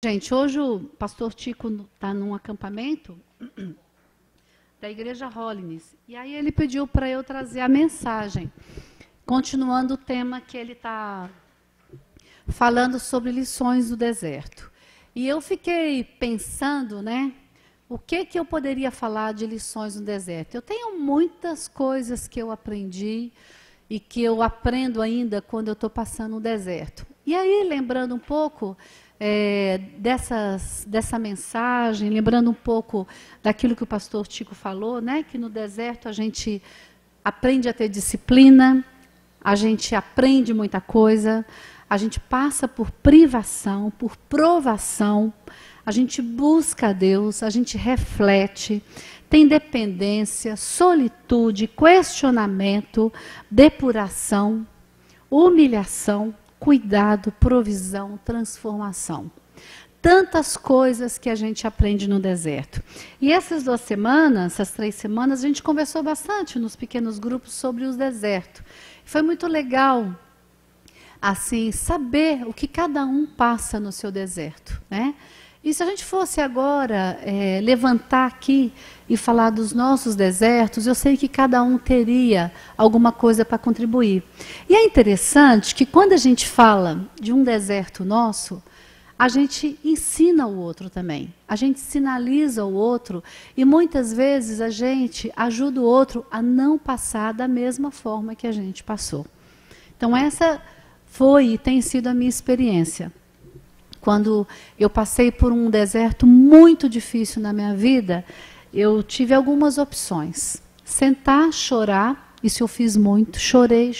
Gente, hoje o pastor Tico está num acampamento da igreja Holiness. E aí ele pediu para eu trazer a mensagem, continuando o tema que ele está falando sobre lições do deserto. E eu fiquei pensando, né, o que eu poderia falar de lições no deserto. Eu tenho muitas coisas que eu aprendi e que eu aprendo ainda quando eu estou passando no deserto. E aí, lembrando um pouco dessa mensagem, lembrando um pouco daquilo que o pastor Tico falou, né, que no deserto a gente aprende a ter disciplina, a gente aprende muita coisa, a gente passa por privação, por provação, a gente busca a Deus, a gente reflete, tem dependência, solitude, questionamento, depuração, humilhação, cuidado, provisão, transformação. Tantas coisas que a gente aprende no deserto. E essas 2 semanas, essas 3 semanas, a gente conversou bastante nos pequenos grupos sobre os desertos. Foi muito legal, assim, saber o que cada um passa no seu deserto, né? E se a gente fosse agora levantar aqui e falar dos nossos desertos, eu sei que cada um teria alguma coisa para contribuir. E é interessante que quando a gente fala de um deserto nosso, a gente ensina o outro também. A gente sinaliza o outro e muitas vezes a gente ajuda o outro a não passar da mesma forma que a gente passou. Então essa foi e tem sido a minha experiência. Quando eu passei por um deserto muito difícil na minha vida, eu tive algumas opções. Sentar, chorar, isso eu fiz muito, chorei.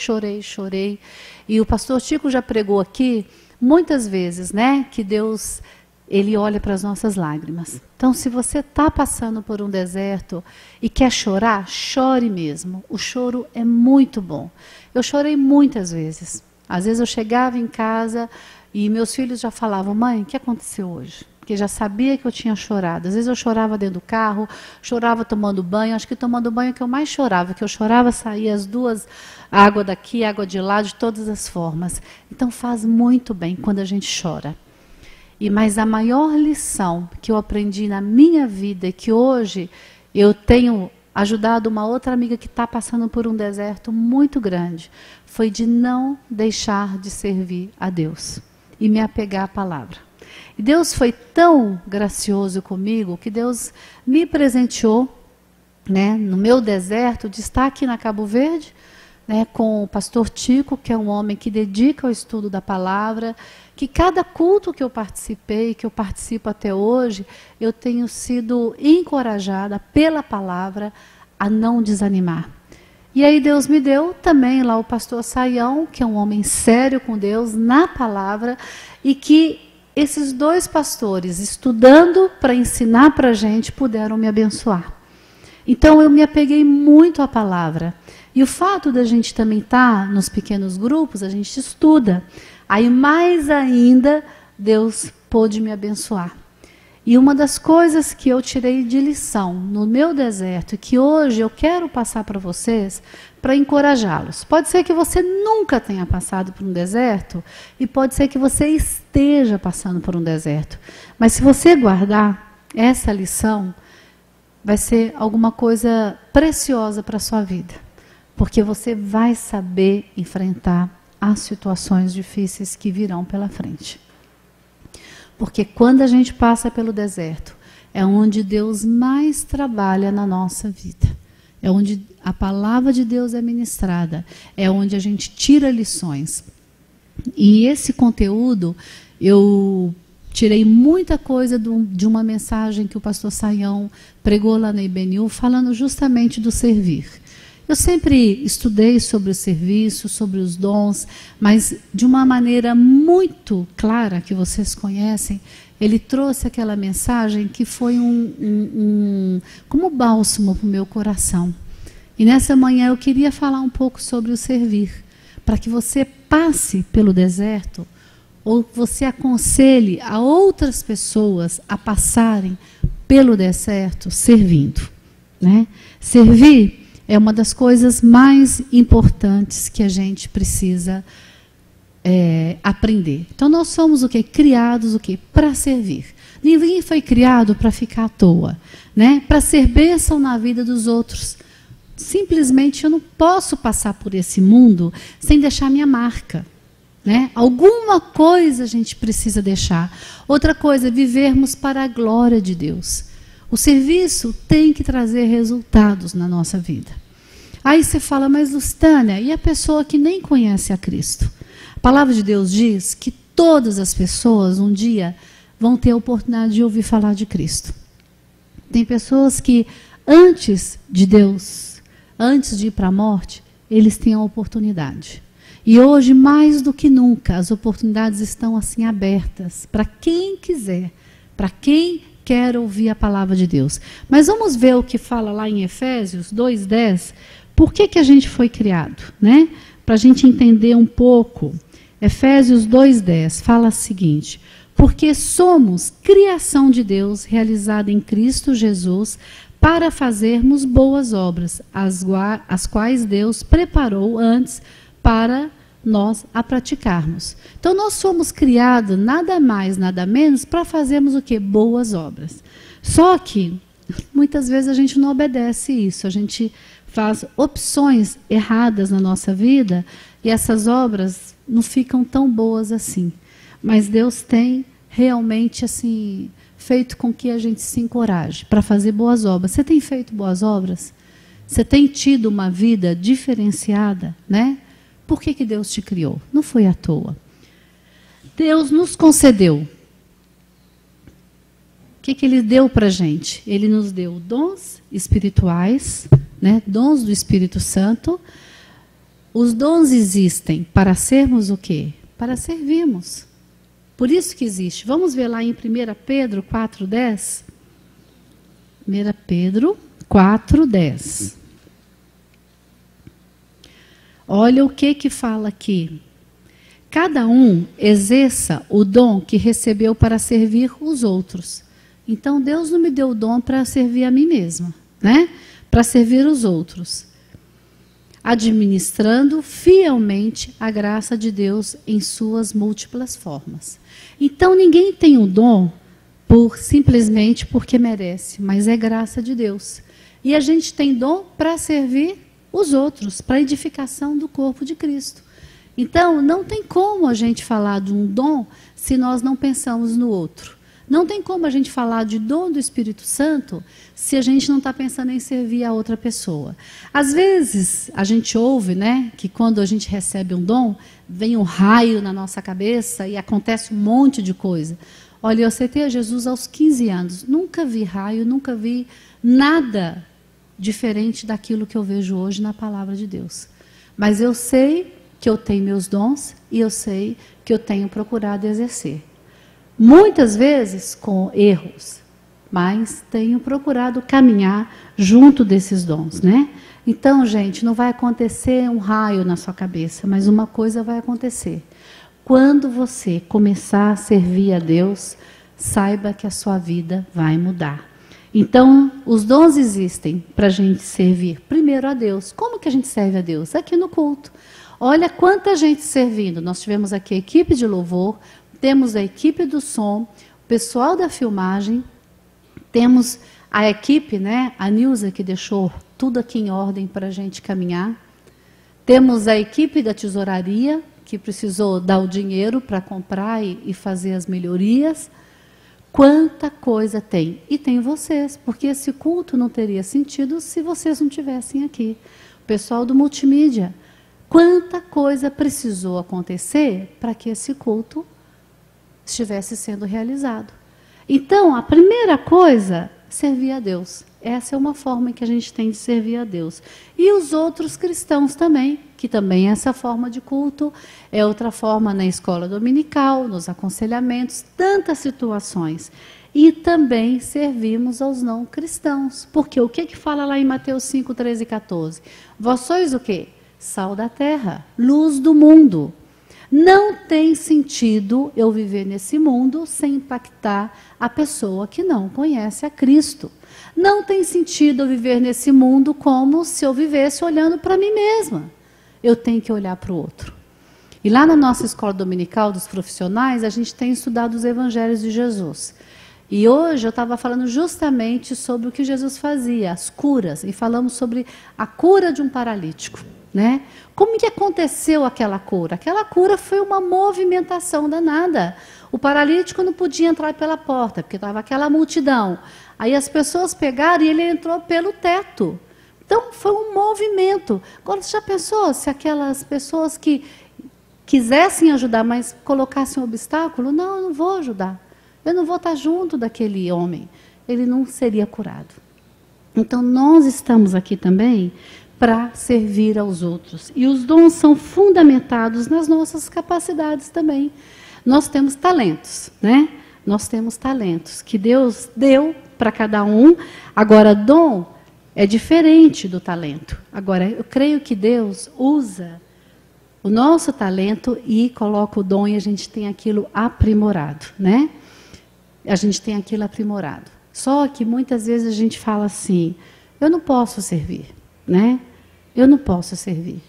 E o pastor Tico já pregou aqui muitas vezes, né, que Deus, ele olha para as nossas lágrimas. Então, se você está passando por um deserto e quer chorar, chore mesmo. O choro é muito bom. Eu chorei muitas vezes. Às vezes eu chegava em casa e meus filhos já falavam: mãe, o que aconteceu hoje? Porque já sabia que eu tinha chorado. Às vezes eu chorava dentro do carro, chorava tomando banho. Acho que tomando banho é que eu mais chorava, que eu chorava, saía as duas, água daqui, água de lá, de todas as formas. Então faz muito bem quando a gente chora. Mas a maior lição que eu aprendi na minha vida, e que hoje eu tenho ajudado uma outra amiga que está passando por um deserto muito grande, foi de não deixar de servir a Deus e me apegar à palavra. E Deus foi tão gracioso comigo que Deus me presenteou, né, no meu deserto, de estar aqui na Cabo Verde, né, com o pastor Tico, que é um homem que dedica ao estudo da palavra, que cada culto que eu participei, que eu participo até hoje, eu tenho sido encorajada pela palavra a não desanimar. E aí Deus me deu também lá o pastor Saião, que é um homem sério com Deus, na palavra, e que esses 2 pastores, estudando para ensinar para a gente, puderam me abençoar. Então eu me apeguei muito à palavra. E o fato da gente também estar nos pequenos grupos, a gente estuda. Aí mais ainda, Deus pôde me abençoar. E uma das coisas que eu tirei de lição no meu deserto, e que hoje eu quero passar para vocês, para encorajá-los. Pode ser que você nunca tenha passado por um deserto, e pode ser que você esteja passando por um deserto. Mas se você guardar essa lição, vai ser alguma coisa preciosa para a sua vida. Porque você vai saber enfrentar as situações difíceis que virão pela frente. Porque quando a gente passa pelo deserto, é onde Deus mais trabalha na nossa vida. É onde a palavra de Deus é ministrada. É onde a gente tira lições. E esse conteúdo, eu tirei muita coisa de uma mensagem que o pastor Saião pregou lá na IBNU, falando justamente do servir. Eu sempre estudei sobre o serviço, sobre os dons, mas de uma maneira muito clara, que vocês conhecem, ele trouxe aquela mensagem que foi como bálsamo para o meu coração. E nessa manhã eu queria falar um pouco sobre o servir, para que você passe pelo deserto, ou você aconselhe a outras pessoas a passarem pelo deserto servindo, né? Servir é uma das coisas mais importantes que a gente precisa aprender. Então nós somos o quê? Criados o quê? Para servir. Ninguém foi criado para ficar à toa, né? Para ser bênção na vida dos outros. Simplesmente eu não posso passar por esse mundo sem deixar minha marca, né? Alguma coisa a gente precisa deixar. Outra coisa, vivermos para a glória de Deus. O serviço tem que trazer resultados na nossa vida. Aí você fala, mas Lustânia, e a pessoa que nem conhece a Cristo? A palavra de Deus diz que todas as pessoas um dia vão ter a oportunidade de ouvir falar de Cristo. Tem pessoas que antes de Deus, antes de ir para a morte, eles têm a oportunidade. E hoje, mais do que nunca, as oportunidades estão assim abertas para quem quiser, para quem quer ouvir a palavra de Deus. Mas vamos ver o que fala lá em Efésios 2:10. Por que a gente foi criado, né? Para a gente entender um pouco. Efésios 2:10 fala o seguinte: porque somos criação de Deus, realizada em Cristo Jesus, para fazermos boas obras, as quais Deus preparou antes para nós a praticarmos. Então nós somos criados nada mais, nada menos para fazermos o quê? Boas obras. Só que muitas vezes a gente não obedece isso, a gente faz opções erradas na nossa vida e essas obras não ficam tão boas assim. Mas Deus tem realmente assim feito com que a gente se encoraje para fazer boas obras. Você tem feito boas obras? Você tem tido uma vida diferenciada, né? Por que Deus te criou? Não foi à toa. Deus nos concedeu. O que Ele deu para a gente? Ele nos deu dons espirituais, né? Dons do Espírito Santo. Os dons existem para sermos o quê? Para servirmos. Por isso que existe. Vamos ver lá em 1 Pedro 4:10. 1 Pedro 4:10. Olha o que fala aqui. Cada um exerça o dom que recebeu para servir os outros. Então Deus não me deu o dom para servir a mim mesma, né? Para servir os outros. Administrando fielmente a graça de Deus em suas múltiplas formas. Então ninguém tem o dom simplesmente porque merece, mas é graça de Deus. E a gente tem dom para servir os outros, para a edificação do corpo de Cristo. Então não tem como a gente falar de um dom se nós não pensamos no outro. Não tem como a gente falar de dom do Espírito Santo se a gente não está pensando em servir a outra pessoa. Às vezes, a gente ouve, né, que quando a gente recebe um dom, vem um raio na nossa cabeça e acontece um monte de coisa. Olha, eu aceitei a Jesus aos 15 anos. Nunca vi raio, nunca vi nada diferente daquilo que eu vejo hoje na palavra de Deus. Mas eu sei que eu tenho meus dons e eu sei que eu tenho procurado exercer. Muitas vezes com erros, mas tenho procurado caminhar junto desses dons, né? Então, gente, não vai acontecer um raio na sua cabeça, mas uma coisa vai acontecer. Quando você começar a servir a Deus, saiba que a sua vida vai mudar. Então, os dons existem para a gente servir primeiro a Deus. Como que a gente serve a Deus? Aqui no culto. Olha quanta gente servindo. Nós tivemos aqui a equipe de louvor, temos a equipe do som, o pessoal da filmagem, temos a equipe, né, a Nilza, que deixou tudo aqui em ordem para a gente caminhar. Temos a equipe da tesouraria, que precisou dar o dinheiro para comprar e fazer as melhorias. Quanta coisa tem. E tem vocês, porque esse culto não teria sentido se vocês não tivessem aqui. O pessoal do multimídia. Quanta coisa precisou acontecer para que esse culto estivesse sendo realizado. Então, a primeira coisa, servir a Deus. Essa é uma forma que a gente tem de servir a Deus. E os outros cristãos também, que também é essa forma de culto, é outra forma na escola dominical, nos aconselhamentos, tantas situações. E também servimos aos não cristãos. Porque o que fala lá em Mateus 5, 13 e 14? Vós sois o quê? Sal da terra, luz do mundo. Não tem sentido eu viver nesse mundo sem impactar a pessoa que não conhece a Cristo. Não tem sentido eu viver nesse mundo como se eu vivesse olhando para mim mesma. Eu tenho que olhar para o outro. E lá na nossa escola dominical dos profissionais, a gente tem estudado os evangelhos de Jesus. E hoje eu estava falando justamente sobre o que Jesus fazia, as curas, e falamos sobre a cura de um paralítico, né? Como que aconteceu aquela cura? Aquela cura foi uma movimentação danada. O paralítico não podia entrar pela porta, porque estava aquela multidão. Aí as pessoas pegaram e ele entrou pelo teto. Então foi um movimento. Agora, você já pensou se aquelas pessoas que quisessem ajudar, mas colocassem um obstáculo? Não, eu não vou ajudar. Eu não vou estar junto daquele homem. Ele não seria curado. Então, nós estamos aqui também para servir aos outros. E os dons são fundamentados nas nossas capacidades também. Nós temos talentos, né? Nós temos talentos que Deus deu para cada um. Agora, dom é diferente do talento. Agora, eu creio que Deus usa o nosso talento e coloca o dom e a gente tem aquilo aprimorado, né? A gente tem aquilo aprimorado. Só que muitas vezes a gente fala assim, eu não posso servir, né? Eu não posso servir.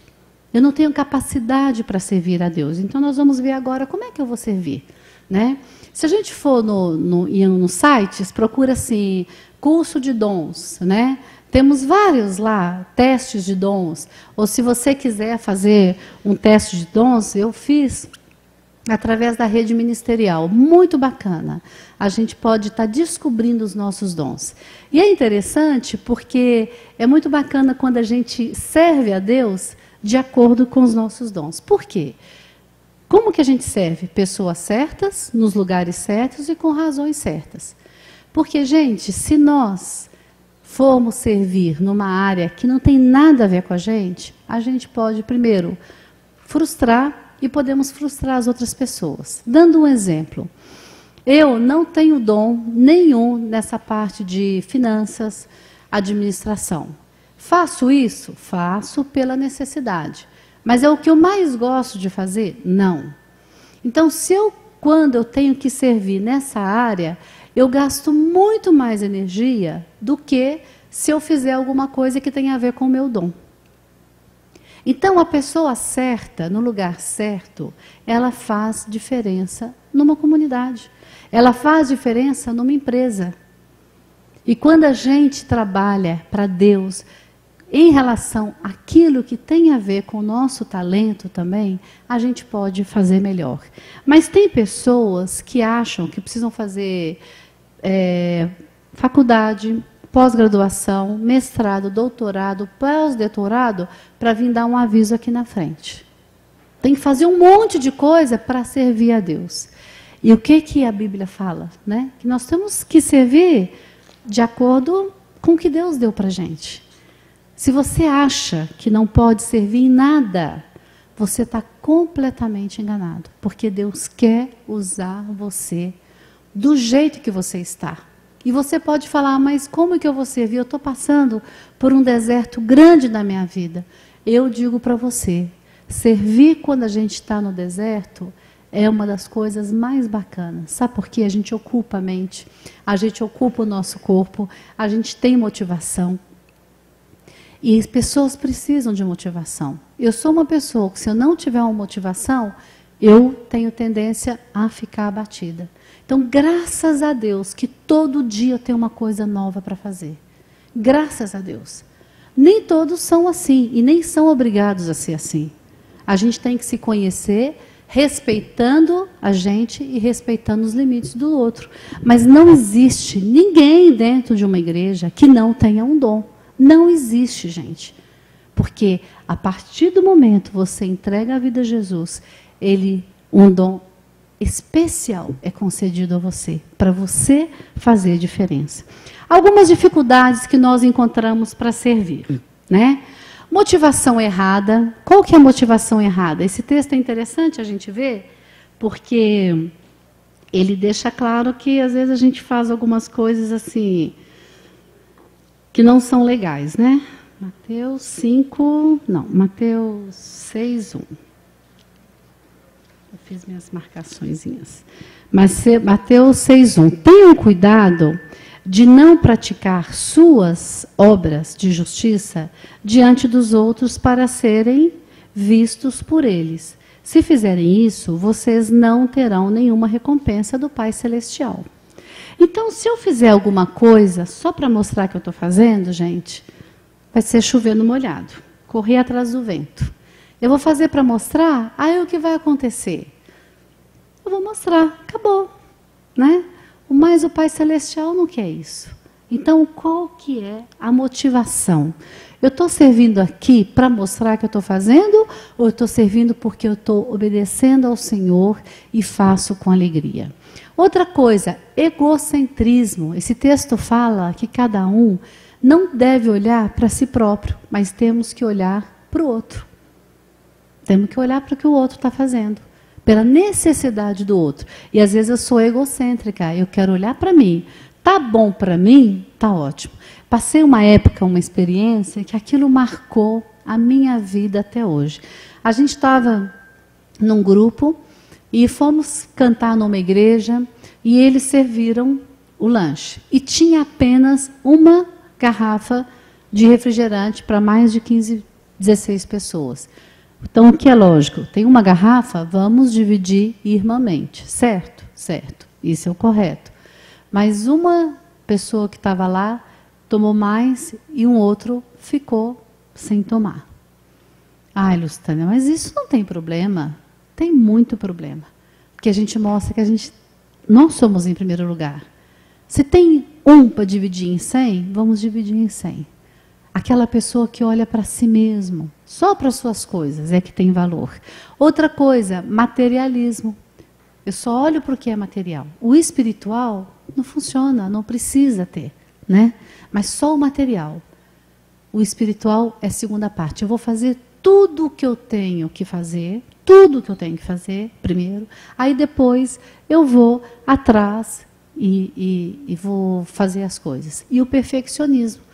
Eu não tenho capacidade para servir a Deus. Então nós vamos ver agora como é que eu vou servir, né? Se a gente for nos sites, procura assim, curso de dons, né? Temos vários lá, testes de dons. Ou se você quiser fazer um teste de dons, eu fiz através da rede ministerial, muito bacana. A gente pode estar descobrindo os nossos dons. E é interessante porque é muito bacana quando a gente serve a Deus de acordo com os nossos dons. Por quê? Como que a gente serve? Pessoas certas, nos lugares certos e com razões certas. Porque, gente, se nós formos servir numa área que não tem nada a ver com a gente pode, primeiro, frustrar e podemos frustrar as outras pessoas. Dando um exemplo, eu não tenho dom nenhum nessa parte de finanças, administração. Faço isso? Faço pela necessidade. Mas é o que eu mais gosto de fazer? Não. Então, quando eu tenho que servir nessa área, eu gasto muito mais energia do que se eu fizer alguma coisa que tenha a ver com o meu dom. Então, a pessoa certa, no lugar certo, ela faz diferença numa comunidade. Ela faz diferença numa empresa. E quando a gente trabalha para Deus, em relação àquilo que tem a ver com o nosso talento também, a gente pode fazer melhor. Mas tem pessoas que acham que precisam fazer faculdade, pós-graduação, mestrado, doutorado, pós-doutorado, para vir dar um aviso aqui na frente. Tem que fazer um monte de coisa para servir a Deus. E o que a Bíblia fala? Né? Que nós temos que servir de acordo com o que Deus deu para a gente. Se você acha que não pode servir em nada, você está completamente enganado. Porque Deus quer usar você do jeito que você está. E você pode falar, mas como que eu vou servir? Eu estou passando por um deserto grande na minha vida. Eu digo para você, servir quando a gente está no deserto é uma das coisas mais bacanas. Sabe por quê? A gente ocupa a mente, a gente ocupa o nosso corpo, a gente tem motivação. E as pessoas precisam de motivação. Eu sou uma pessoa que, se eu não tiver uma motivação, eu tenho tendência a ficar abatida. Então, graças a Deus que todo dia eu tenho uma coisa nova para fazer. Graças a Deus. Nem todos são assim e nem são obrigados a ser assim. A gente tem que se conhecer respeitando a gente e respeitando os limites do outro. Mas não existe ninguém dentro de uma igreja que não tenha um dom. Não existe, gente. Porque a partir do momento que você entrega a vida a Jesus, um dom especial é concedido a você, para você fazer diferença. Algumas dificuldades que nós encontramos para servir, né? Motivação errada. Qual que é a motivação errada? Esse texto é interessante a gente ver, porque ele deixa claro que às vezes a gente faz algumas coisas assim que não são legais, né? Mateus 6:1. Eu fiz minhas marcaçõezinhas. Mas Mateus 6:1. Tenham cuidado de não praticar suas obras de justiça diante dos outros para serem vistos por eles. Se fizerem isso, vocês não terão nenhuma recompensa do Pai Celestial. Então, se eu fizer alguma coisa só para mostrar que eu estou fazendo, gente, vai ser chover no molhado, correr atrás do vento. Eu vou fazer para mostrar, aí o que vai acontecer? Eu vou mostrar, acabou, né? Mas o Pai Celestial não quer isso. Então, qual que é a motivação? Eu estou servindo aqui para mostrar que eu estou fazendo, ou eu estou servindo porque eu estou obedecendo ao Senhor e faço com alegria? Outra coisa, egocentrismo. Esse texto fala que cada um não deve olhar para si próprio, mas temos que olhar para o outro. Temos que olhar para o que o outro está fazendo, pela necessidade do outro. E às vezes eu sou egocêntrica, eu quero olhar para mim. Tá bom para mim? Tá ótimo. Passei uma época, uma experiência, que aquilo marcou a minha vida até hoje. A gente estava num grupo e fomos cantar numa igreja e eles serviram o lanche. E tinha apenas uma garrafa de refrigerante para mais de 15, 16 pessoas. Então, o que é lógico? Tem uma garrafa, vamos dividir irmãmente. Certo? Certo. Isso é o correto. Mas uma pessoa que estava lá tomou mais e um outro ficou sem tomar. Ai, Lustânia, mas isso não tem problema. Tem muito problema. Porque a gente mostra que nós somos em primeiro lugar. Se tem um para dividir em 100, vamos dividir em 100. Aquela pessoa que olha para si mesmo, só para suas coisas, é que tem valor. Outra coisa, materialismo. Eu só olho para o que é material. O espiritual não funciona, não precisa ter, né? Mas só o material. O espiritual é a segunda parte. Eu vou fazer tudo o que eu tenho que fazer, primeiro, aí depois eu vou atrás e vou fazer as coisas. E o perfeccionismo.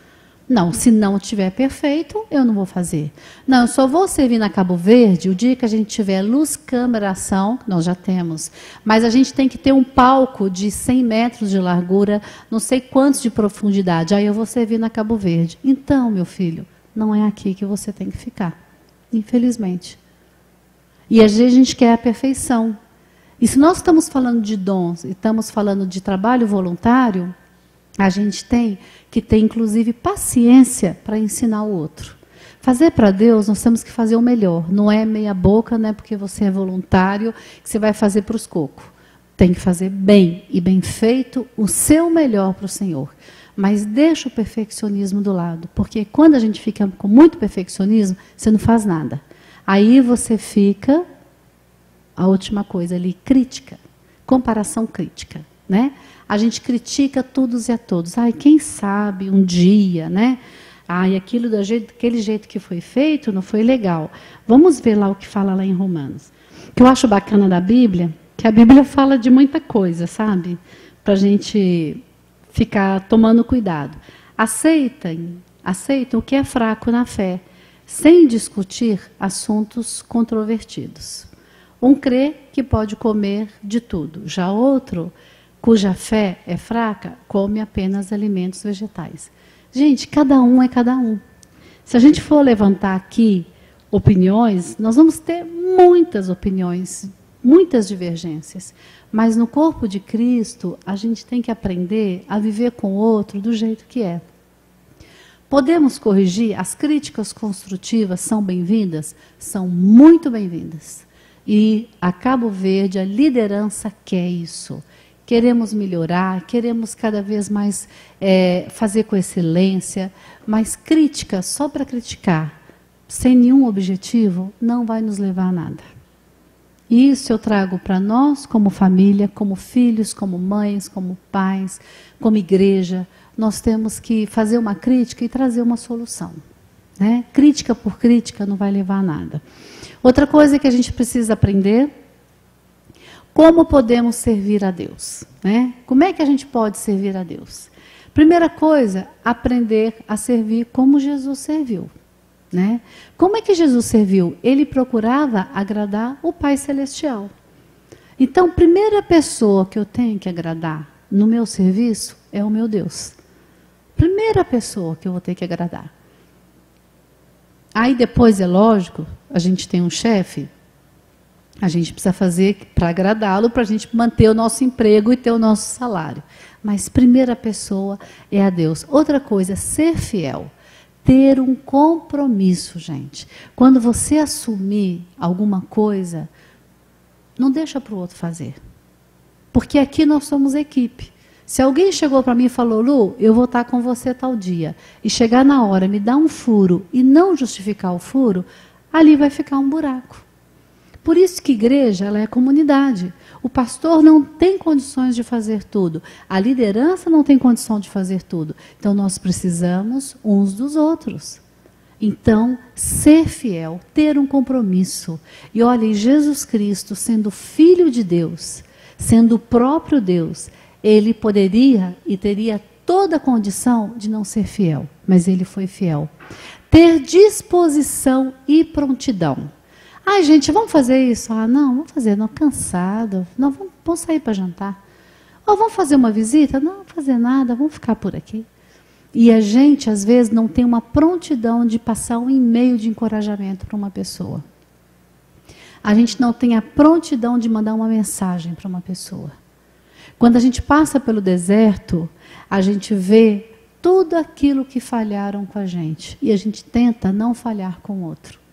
Não, se não estiver perfeito, eu não vou fazer. Não, eu só vou servir na Cabo Verde o dia que a gente tiver luz, câmera, ação, nós já temos. Mas a gente tem que ter um palco de 100 metros de largura, não sei quantos de profundidade. Aí eu vou servir na Cabo Verde. Então, meu filho, não é aqui que você tem que ficar. Infelizmente. E às vezes a gente quer a perfeição. E se nós estamos falando de dons, e estamos falando de trabalho voluntário, a gente tem que ter, inclusive, paciência para ensinar o outro. Fazer para Deus, nós temos que fazer o melhor. Não é meia boca, não é porque você é voluntário que você vai fazer para os cocos. Tem que fazer bem e bem feito o seu melhor para o Senhor. Mas deixa o perfeccionismo do lado. Porque quando a gente fica com muito perfeccionismo, você não faz nada. Aí você fica, a última coisa ali, crítica. Comparação crítica, né? A gente critica todos e a todos. Ai, quem sabe um dia, né? Ai, aquele jeito que foi feito não foi legal. Vamos ver lá o que fala lá em Romanos. O que eu acho bacana da Bíblia, que a Bíblia fala de muita coisa, sabe? Para a gente ficar tomando cuidado. Aceitem o que é fraco na fé, sem discutir assuntos controvertidos. Um crê que pode comer de tudo, já outro, cuja fé é fraca, come apenas alimentos vegetais. Gente, cada um é cada um. Se a gente for levantar aqui opiniões, nós vamos ter muitas opiniões, muitas divergências. Mas no corpo de Cristo, a gente tem que aprender a viver com o outro do jeito que é. Podemos corrigir? As críticas construtivas são bem-vindas? São muito bem-vindas. E a Cabo Verde, a liderança quer isso. Queremos melhorar, queremos cada vez mais fazer com excelência, mas crítica só para criticar, sem nenhum objetivo, não vai nos levar a nada. E isso eu trago para nós, como família, como filhos, como mães, como pais, como igreja. Nós temos que fazer uma crítica e trazer uma solução. Né? Crítica por crítica não vai levar a nada. Outra coisa que a gente precisa aprender: como podemos servir a Deus? Né? Como é que a gente pode servir a Deus? Primeira coisa, aprender a servir como Jesus serviu. Né? Como é que Jesus serviu? Ele procurava agradar o Pai Celestial. Então, primeira pessoa que eu tenho que agradar no meu serviço é o meu Deus. Primeira pessoa que eu vou ter que agradar. Aí depois, é lógico, a gente tem um chefe, A gente precisa fazer para agradá-lo, para a gente manter o nosso emprego e ter o nosso salário. Mas primeira pessoa é a Deus. Outra coisa, ser fiel. Ter um compromisso, gente. Quando você assumir alguma coisa, não deixa para o outro fazer. Porque aqui nós somos equipe. Se alguém chegou para mim e falou, Lu, eu vou estar com você tal dia, e chegar na hora, me dar um furo e não justificar o furo, ali vai ficar um buraco. Por isso que igreja, ela é comunidade. O pastor não tem condições de fazer tudo. A liderança não tem condição de fazer tudo. Então, nós precisamos uns dos outros. Então, ser fiel, ter um compromisso. E olhem, Jesus Cristo, sendo Filho de Deus, sendo o próprio Deus, ele poderia e teria toda a condição de não ser fiel. Mas ele foi fiel. Ter disposição e prontidão. Ai, gente, vamos fazer isso? Ah, não, vamos fazer, não, cansado. Não, vamos sair para jantar. Ou vamos fazer uma visita? Não, vamos fazer nada, vamos ficar por aqui. E a gente, às vezes, não tem uma prontidão de passar um e-mail de encorajamento para uma pessoa. A gente não tem a prontidão de mandar uma mensagem para uma pessoa. Quando a gente passa pelo deserto, a gente vê tudo aquilo que falharam com a gente. E a gente tenta não falhar com o outro.